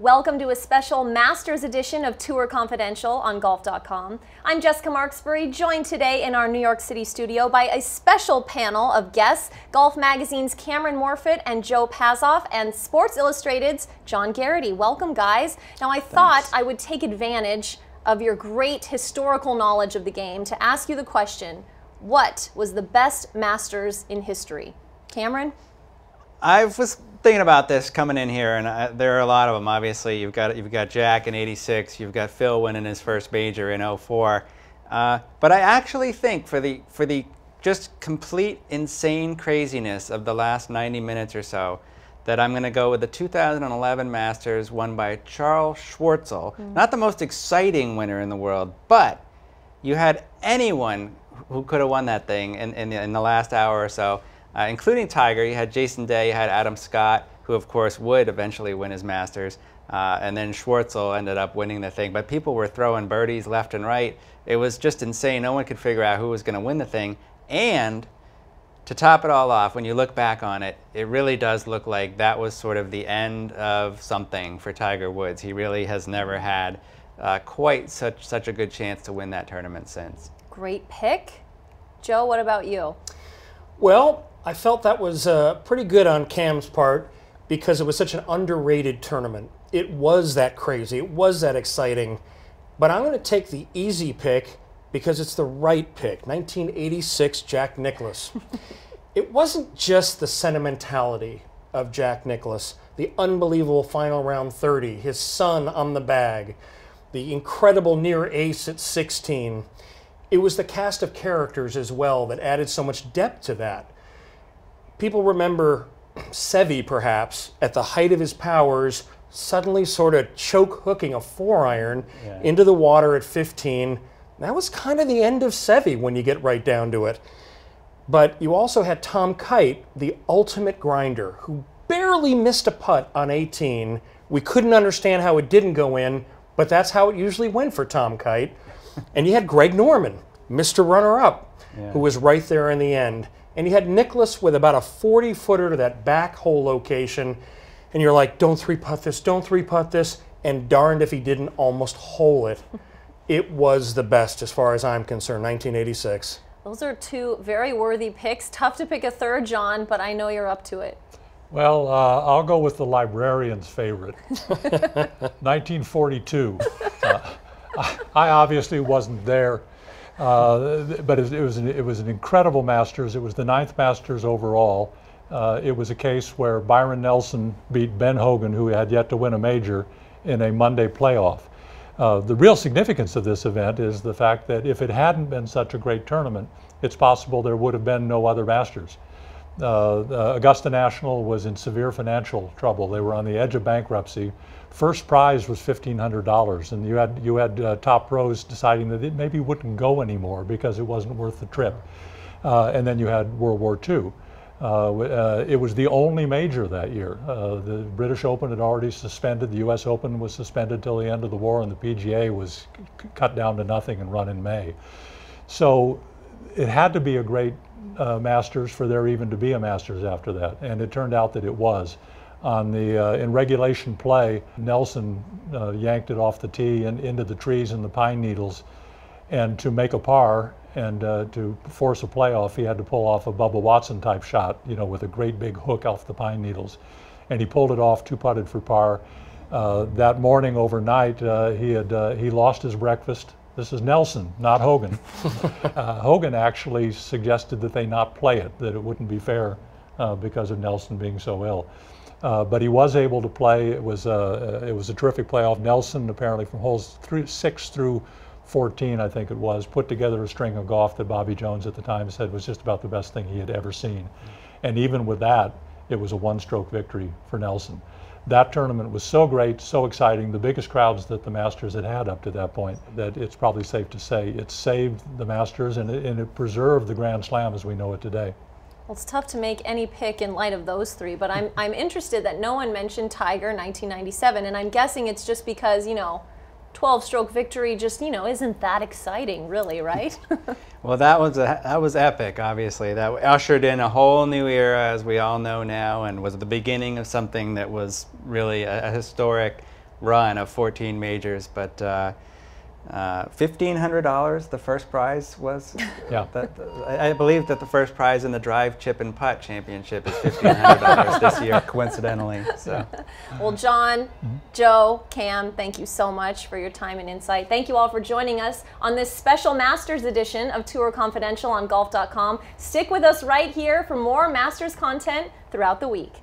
Welcome to a special Masters edition of Tour Confidential on Golf.com. I'm Jessica Marksbury, joined today in our New York City studio by a special panel of guests, Golf Magazine's Cameron Morfitt and Joe Pazoff, and Sports Illustrated's John Garrity. Welcome, guys. Now, I thought I would take advantage of your great historical knowledge of the game to ask you the question, what was the best Masters in history? Cameron? I was thinking about this coming in here, and there are a lot of them. Obviously, you've got Jack in '86, you've got Phil winning his first major in '04. But I actually think for the just complete insane craziness of the last 90 minutes or so, that I'm going to go with the 2011 Masters won by Charles Schwartzel. Not the most exciting winner in the world, but you had anyone who could have won that thing in the last hour or so. Including Tiger. You had Jason Day, you had Adam Scott, who of course would eventually win his Masters, and then Schwartzel ended up winning the thing. But people were throwing birdies left and right. It was just insane. No one could figure out who was going to win the thing. And to top it all off, when you look back on it, it really does look like that was sort of the end of something for Tiger Woods. He really has never had quite such a good chance to win that tournament since. Great pick. Joe, what about you? Well, I felt that was pretty good on Cam's part because it was such an underrated tournament. It was that crazy. It was that exciting. But I'm going to take the easy pick because it's the right pick. 1986 Jack Nicklaus. It wasn't just the sentimentality of Jack Nicklaus, the unbelievable final round 30, his son on the bag, the incredible near ace at 16. It was the cast of characters as well that added so much depth to that. People remember Seve, perhaps, at the height of his powers, suddenly sort of choke hooking a 4-iron into the water at 15. That was kind of the end of Seve when you get right down to it. But you also had Tom Kite, the ultimate grinder, who barely missed a putt on 18. We couldn't understand how it didn't go in, but that's how it usually went for Tom Kite. And you had Greg Norman, Mr. Runner-Up, who was right there in the end. And you had Nicklaus with about a 40-footer to that back hole location. And you're like, don't three-putt this, don't three-putt this. And darned if he didn't almost hole it. It was the best as far as I'm concerned, 1986. Those are two very worthy picks. Tough to pick a third, John, but I know you're up to it. Well, I'll go with the librarian's favorite, 1942. I obviously wasn't there, but it was an incredible Masters. It was the 9th Masters overall. It was a case where Byron Nelson beat Ben Hogan, who had yet to win a major, in a Monday playoff. The real significance of this event is the fact that if it hadn't been such a great tournament, it's possible there would have been no other Masters. Augusta National was in severe financial trouble. They were on the edge of bankruptcy. First prize was $1,500, and you had top pros deciding that it maybe wouldn't go anymore because it wasn't worth the trip. And then you had World War II. It was the only major that year. The British Open had already suspended. The U.S. Open was suspended till the end of the war, and the PGA was cut down to nothing and run in May. So it had to be a great Masters for there even to be a Masters after that, and it turned out that it was. In regulation play, Nelson yanked it off the tee and into the trees and the pine needles, and to make a par and to force a playoff, he had to pull off a Bubba Watson type shot, you know, with a great big hook off the pine needles, and he pulled it off, 2-putted for par. That morning, overnight, he lost his breakfast. This is Nelson, not Hogan. Hogan actually suggested that they not play it, that it wouldn't be fair because of Nelson being so ill. But he was able to play. It was a terrific playoff. Nelson, apparently from holes 6 through 14, I think it was, put together a string of golf that Bobby Jones at the time said was just about the best thing he had ever seen. And even with that, it was a one-stroke victory for Nelson. That tournament was so great, so exciting, the biggest crowds that the Masters had had up to that point, that it's probably safe to say it saved the Masters and it preserved the Grand Slam as we know it today. Well, it's tough to make any pick in light of those three, but I'm interested that no one mentioned Tiger 1997, and I'm guessing it's just because, you know, 12-stroke victory just, you know, isn't that exciting, really, right? Well, that was epic, obviously. That ushered in a whole new era, as we all know now, and was the beginning of something that was really a historic run of 14 majors, but $1,500 the first prize was. Yeah. I believe that the first prize in the drive, chip, and putt championship is $1,500 this year, coincidentally. So. Well, John, Joe, Cam, thank you so much for your time and insight. Thank you all for joining us on this special Masters edition of Tour Confidential on Golf.com. Stick with us right here for more Masters content throughout the week.